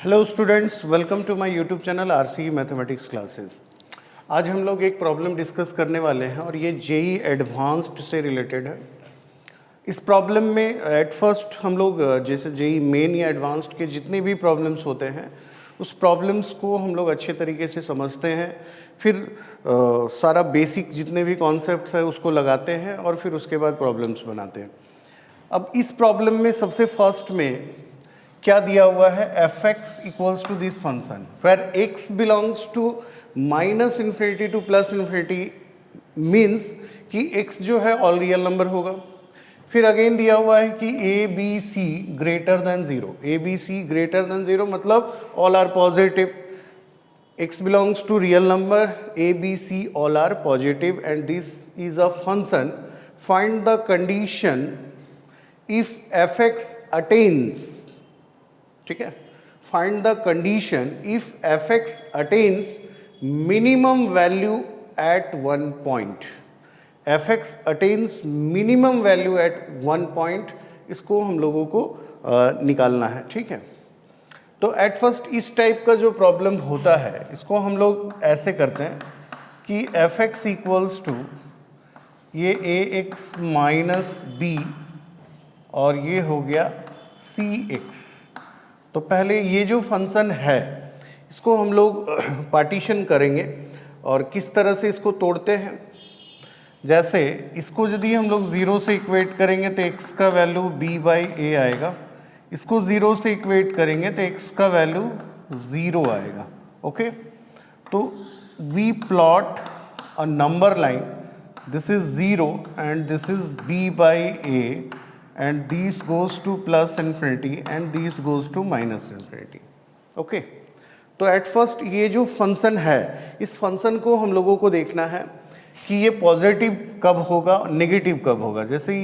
Hello students, welcome to my YouTube channel RC mathematics classes. आज हम लोग एक प्रॉब्लम डिस्कस करने वाले हैं और ये जेई एडवांस्ड से रिलेटेड है। इस प्रॉब्लम में एट फर्स्ट हम लोग जैसे जेई मेन या एडवांस्ड के जितने भी प्रॉब्लम्स होते हैं उस प्रॉब्लम्स को हम लोग अच्छे तरीके से समझते हैं, फिर सारा बेसिक जितने भी कॉन्सेप्ट्स है उसको लगाते हैं और फिर उसके बाद प्रॉब्लम्स बनाते हैं। अब इस प्रॉब्लम में सबसे फर्स्ट में क्या दिया हुआ है, f x equals to this function where x belongs to minus infinity to plus infinity, means कि एक्स जो है ऑल रियल नंबर होगा। फिर अगेन दिया हुआ है कि A B C greater than zero, A B C greater than zero मतलब all are positive, x belongs to real number, a b c all are positive and this is a function. Find the condition if fx attains, ठीक है, find the condition if fx attains minimum value at one point, fx attains minimum value at one point, इसको हम लोगों को निकालना है। ठीक है, तो एट फर्स्ट इस टाइप का जो प्रॉब्लम होता है इसको हम लोग ऐसे करते हैं कि एफ एक्स इक्वल्स टू ये ए एक्स माइनस बी और ये हो गया सी एक्स। तो पहले ये जो फंक्शन है इसको हम लोग पार्टीशन करेंगे और किस तरह से इसको तोड़ते हैं। जैसे इसको यदि हम लोग ज़ीरो से इक्वेट करेंगे तो एक्स का वैल्यू बी बाई ए आएगा, इसको ज़ीरो से इक्वेट करेंगे तो x का वैल्यू ज़ीरो आएगा। ओके, तो we plot a number line, this is zero and this is b by a and this goes to plus infinity and this goes to minus infinity. Okay, तो at first ये जो function है इस function को हम लोगों को देखना है कि ये पॉजिटिव कब होगा, नेगेटिव कब होगा। जैसे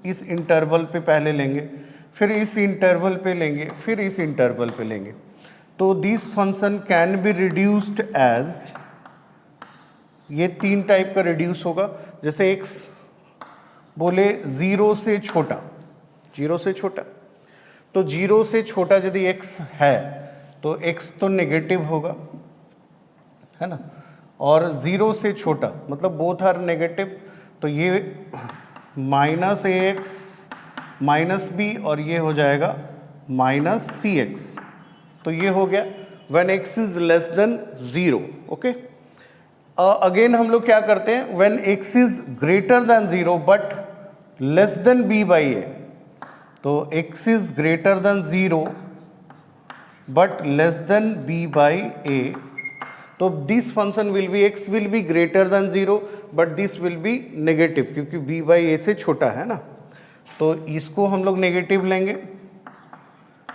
इस इंटरवल पे पहले लेंगे, फिर इस इंटरवल पे लेंगे, फिर इस इंटरवल पे लेंगे, तो this function can be reduced as, ये तीन टाइप का रिड्यूस होगा। जैसे x बोले ज़ीरो से छोटा, जीरो से छोटा, तो जीरो से छोटा यदि x है तो x तो नेगेटिव होगा, है ना, और ज़ीरो से छोटा मतलब बोथ आर नेगेटिव, तो ये माइनस ए एक्स माइनस बी और ये हो जाएगा माइनस सी एक्स। तो ये हो गया when x is less than zero. Okay, again हम लोग क्या करते हैं, when x is greater than zero but less than b by a, तो x is greater than zero but less than b by a, तो this function will be, x will be greater than zero but this will be negative क्योंकि b by a से छोटा है ना, तो इसको हम लोग नेगेटिव लेंगे,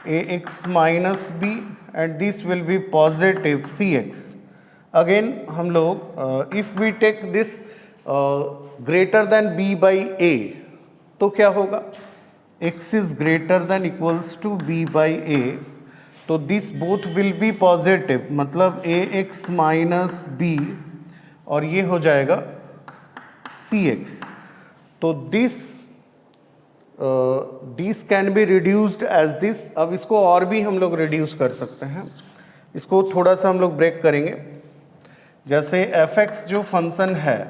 a x minus b and this will be positive c x. Again हम लोग if we take this greater than b by a, तो क्या होगा, x is greater than equals to b by a, तो this both will be positive मतलब a x minus b और ये हो जाएगा सी एक्स। तो this can be reduced as this. अब इसको और भी हम लोग रिड्यूस कर सकते हैं, इसको थोड़ा सा हम लोग ब्रेक करेंगे। जैसे एफ एक्स जो फंक्शन है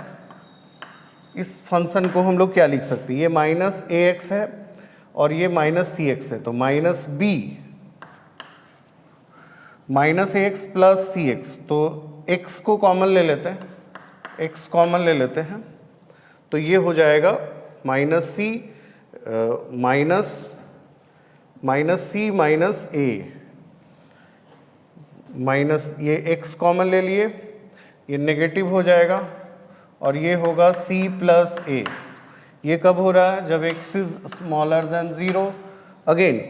इस फंक्शन को हम लोग क्या लिख सकते हैं, ये माइनस ए एक्स है और ये माइनस सी एक्स है, तो माइनस बी माइनस ए एक्स प्लस सी एक्स, तो एक्स को कॉमन ले लेते हैं, एक्स कॉमन ले लेते हैं, तो ये हो जाएगा माइनस सी माइनस सी माइनस ए, माइनस ये x कॉमन ले लिए, ये नेगेटिव हो जाएगा और ये होगा c प्लस ए। ये कब हो रहा है, जब x is smaller than zero. Again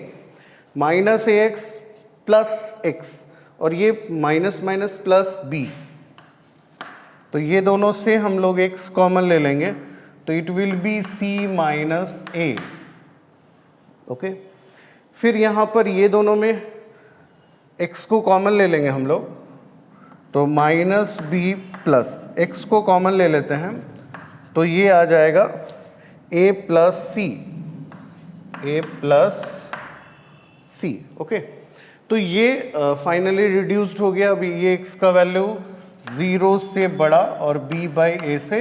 minus A x plus x और ये माइनस माइनस प्लस b, तो ये दोनों से हम लोग x कॉमन ले लेंगे, तो it will B c minus A. Okay, फिर यहाँ पर ये दोनों में x को कॉमन ले लेंगे हम लोग, तो माइनस बी प्लस एक्स को कॉमन ले लेते हैं, तो ये आ जाएगा a plus c, a plus c. Okay, तो तो ये फाइनली रिड्यूस्ड हो गया। अभी ये x का वैल्यू 0 से बड़ा और b बाई ए से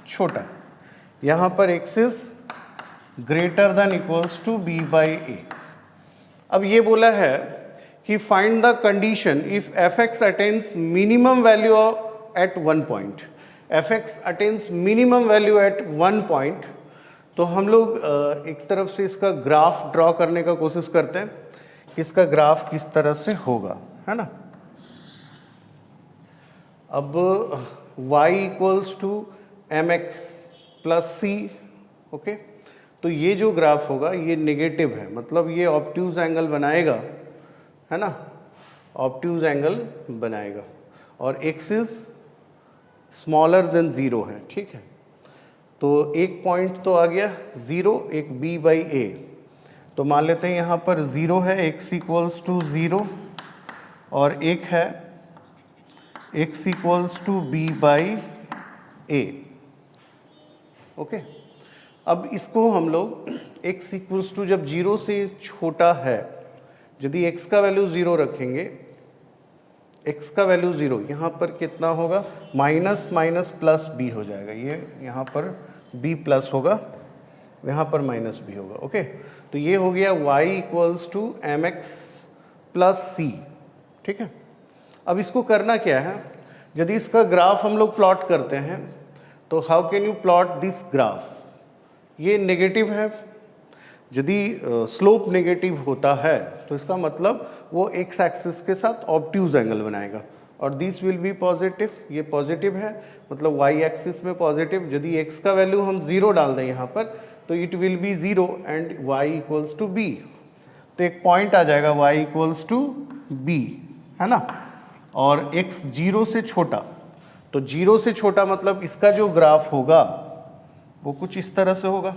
छोटा। यहाँ पर x is greater than equals to b by a. अब ये बोला है कि find the condition if f(x) attains minimum value at one point. f(x) attains minimum value at one point. तो हम लोग एक तरफ से इसका ग्राफ ड्रॉ करने का कोशिश करते हैं कि इसका ग्राफ किस तरह से होगा, है ना। अब y equals to mx plus c, okay. तो ये जो ग्राफ होगा ये नेगेटिव है, मतलब ये ऑब्ट्यूज एंगल बनाएगा, है ना, ऑब्ट्यूज एंगल बनाएगा। और x इज स्मॉलर देन 0 है, ठीक है। तो एक पॉइंट तो आ गया 0, एक b बाई ए। तो मान लेते हैं यहाँ पर 0 है, x इक्वल्स टू 0, और एक है x equals to b by a, okay. अब इसको हम लोग x इक्वल्स टू जब 0 से छोटा है, यदि x का वैल्यू 0 रखेंगे, x का वैल्यू 0, यहाँ पर कितना होगा, माइनस माइनस प्लस b हो जाएगा। ये यहाँ पर b प्लस होगा, यहाँ पर माइनस b होगा, ओके। तो ये हो गया y equals to mx plus c, ठीक है। अब इसको करना क्या है, यदि इसका ग्राफ हम लोग प्लॉट करते हैं तो how can you plot this graph. ये नेगेटिव है, यदि स्लोप नेगेटिव होता है तो इसका मतलब वो एक्स एक्सिस के साथ ऑब्ट्यूज एंगल बनाएगा, और दिस विल बी पॉजिटिव। ये पॉजिटिव है, मतलब वाई एक्सिस में पॉजिटिव। यदि एक्स का वैल्यू हम 0 डाल दें यहाँ पर तो it will be 0 and y equals to b. तो एक पॉइंट आ जाएगा वाई इक्वल्स टू बी, है ना। और x 0 से छोटा, तो 0 से छोटा मतलब इसका जो ग्राफ होगा वो कुछ इस तरह से होगा,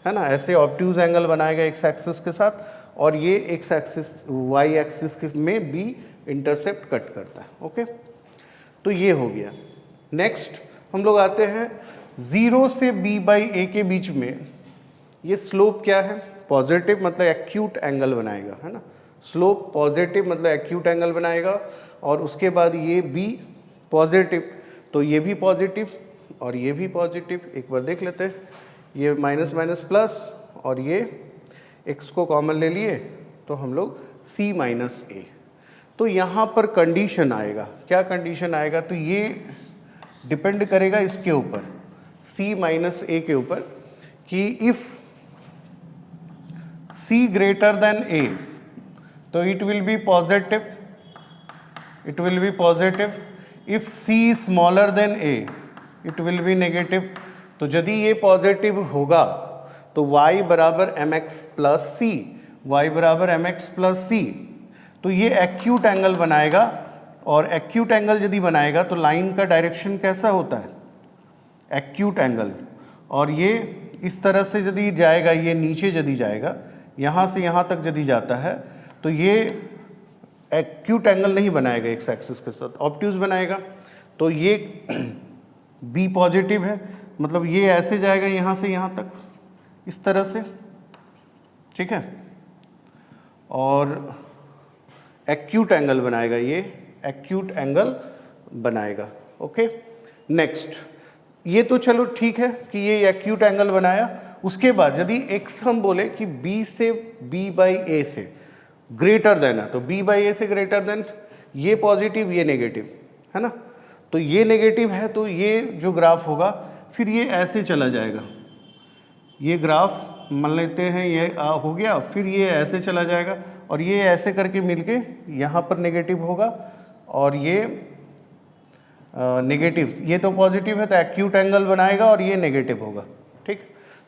है ना। ऐसे ऑब्ट्यूज एंगल बनाएगा एक्स एक्सिस के साथ, और ये एक्स एक्सिस वाई एक्सिस में भी इंटरसेप्ट कट करता है, ओके। तो ये हो गया। नेक्स्ट हम लोग आते हैं 0 से b बाई ए के बीच में ये स्लोप क्या है, पॉजिटिव, मतलब एक्यूट एंगल बनाएगा, है ना। स्लोप पॉजिटिव मतलब एक्यूट एंगल बनाएगा, और उसके बाद ये b पॉजिटिव, तो ये भी पॉजिटिव और ये भी पॉजिटिव। एक बार देख लेते हैं, ये माइनस माइनस प्लस, और ये x को कॉमन ले लिए तो हम लोग c माइनस ए। तो यहाँ पर कंडीशन आएगा, क्या कंडीशन आएगा, तो ये डिपेंड करेगा इसके ऊपर, c माइनस ए के ऊपर, कि if c greater than a तो it will be positive, it will be positive. If c smaller than a it will be negative. तो यदि ये पॉजिटिव होगा तो y बराबर mx प्लस सी, y बराबर mx प्लस सी। तो ये एक्यूट एंगल बनाएगा, और एक्यूट एंगल यदि बनाएगा तो लाइन का डायरेक्शन कैसा होता है, एक्यूट एंगल। और ये इस तरह से यदि जाएगा, ये नीचे यदि जाएगा, यहाँ से यहाँ तक यदि जाता है, तो ये एक्यूट एंगल नहीं बनाएगा एक्स एक्सिस के साथ, ऑब्ट्यूज बनाएगा। तो ये b पॉजिटिव है, मतलब ये ऐसे जाएगा यहाँ से यहाँ तक, इस तरह से, ठीक है। और एक्यूट एंगल बनाएगा, ये एक्यूट एंगल बनाएगा, ओके। नेक्स्ट, ये तो चलो ठीक है कि ये एक्यूट एंगल बनाया। उसके बाद यदि x हम बोले कि b से b बाई ए से ग्रेटर देन है, तो b बाई ए से ग्रेटर देन, ये पॉजिटिव ये नेगेटिव, है ना। तो ये नेगेटिव है, तो ये जो ग्राफ होगा फिर ये ऐसे चला जाएगा। ये ग्राफ मान लेते हैं ये हो गया, फिर ये ऐसे चला जाएगा, और ये ऐसे करके मिलके यहाँ पर नेगेटिव होगा, और ये नेगेटिव, ये तो पॉजिटिव है तो एक्यूट एंगल बनाएगा, और ये नेगेटिव होगा, ठीक।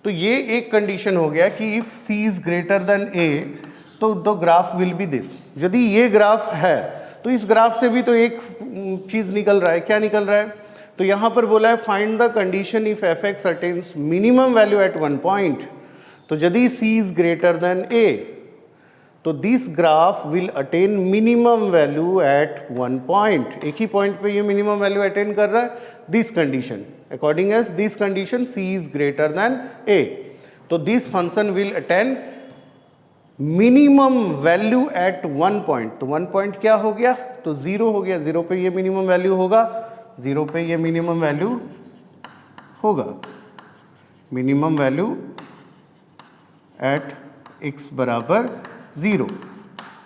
तो ये एक कंडीशन हो गया कि if c is greater than a तो the graph will be this. यदि ये ग्राफ है तो इस ग्राफ से भी तो एक चीज़ निकल रहा है, क्या निकल रहा है, तो यहाँ पर बोला है find the condition if f(x) attains minimum value at one point. तो यदि c is greater than a तो this graph will attain minimum value at one point. एक ही पॉइंट पे ये मिनिमम वैल्यू अटेन कर रहा है, this condition, according as this condition c is greater than a। तो this function will attain minimum value at one point, तो one point क्या हो गया, तो 0 हो गया, 0 पे ये मिनिमम वैल्यू होगा, 0 पे ये मिनिमम वैल्यू होगा, मिनिमम वैल्यू एट x बराबर 0,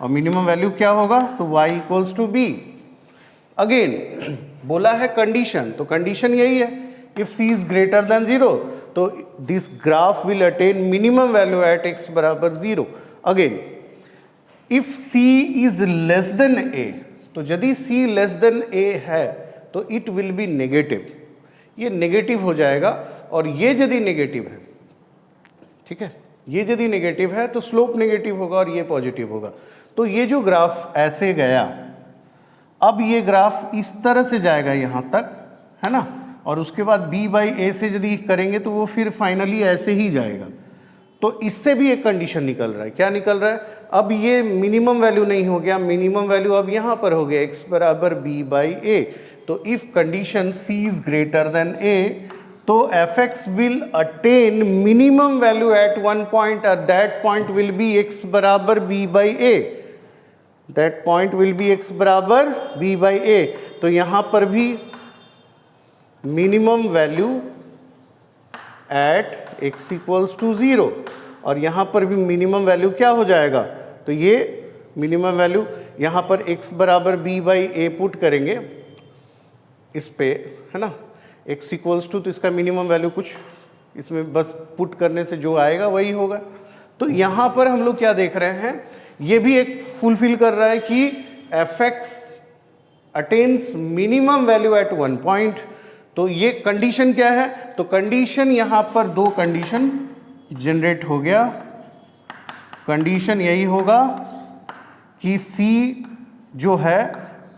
और मिनिमम वैल्यू क्या होगा, तो y equals to b. Again बोला है कंडीशन, तो कंडीशन यही है, if c is greater than 0 तो this graph will attain minimum value at x बराबर 0। Again if c is less than a, तो यदि c लेस देन a है तो इट विल बी नेगेटिव, ये नेगेटिव हो जाएगा, और ये यदि नेगेटिव है, ठीक है, ये यदि नेगेटिव है तो स्लोप नेगेटिव होगा और ये पॉजिटिव होगा। तो ये जो ग्राफ ऐसे गया, अब ये ग्राफ इस तरह से जाएगा यहाँ तक, है ना, और उसके बाद b बाई ए से यदि करेंगे तो वो फिर फाइनली ऐसे ही जाएगा। तो इससे भी एक कंडीशन निकल रहा है, क्या निकल रहा है, अब ये मिनिमम वैल्यू नहीं हो गया, मिनिमम वैल्यू अब यहाँ पर हो गया x बराबर b बाई ए। तो if condition c is greater than a, तो fx will attain minimum value at one point, और that point will be x बराबर b by a, that point will be x बराबर b by a. तो यहाँ पर भी minimum value at x equals to 0, और यहाँ पर भी मिनिमम वैल्यू क्या हो जाएगा, तो ये मिनिमम वैल्यू यहाँ पर x बराबर b बाई ए पुट करेंगे इस पे, है ना, x इक्वल्स टू, तो इसका मिनिमम वैल्यू कुछ इसमें बस पुट करने से जो आएगा वही होगा। तो यहाँ पर हम लोग क्या देख रहे हैं, ये भी एक फुलफिल कर रहा है कि fx attains minimum value at one point. तो ये कंडीशन क्या है, तो कंडीशन यहाँ पर दो कंडीशन जनरेट हो गया। कंडीशन यही होगा कि c जो है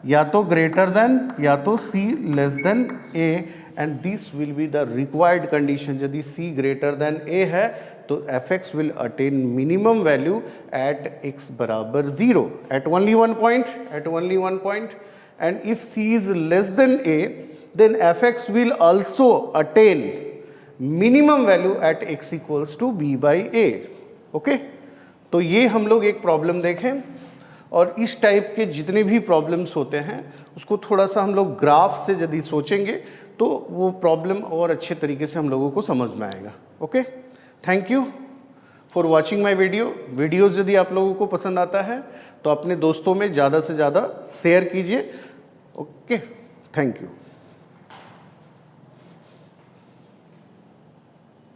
या तो ग्रेटर देन या तो c less than a, and this will be the required condition. यदि c ग्रेटर देन a है तो fx will attain minimum value at x बराबर 0 at only one point, at only one point, and if c is less than a then fx will also attain minimum value at x equals to b by a। Okay, तो ये हम लोग एक problem देखें, और इस type के जितने भी प्रॉब्लम्स होते हैं उसको थोड़ा सा हम लोग ग्राफ से यदि सोचेंगे तो वो प्रॉब्लम और अच्छे तरीके से हम लोगों को समझ में आएगा। Okay, thank you for watching my videos यदि आप लोगों को पसंद आता है तो अपने दोस्तों में ज़्यादा से ज़्यादा शेयर कीजिए। Okay, thank you.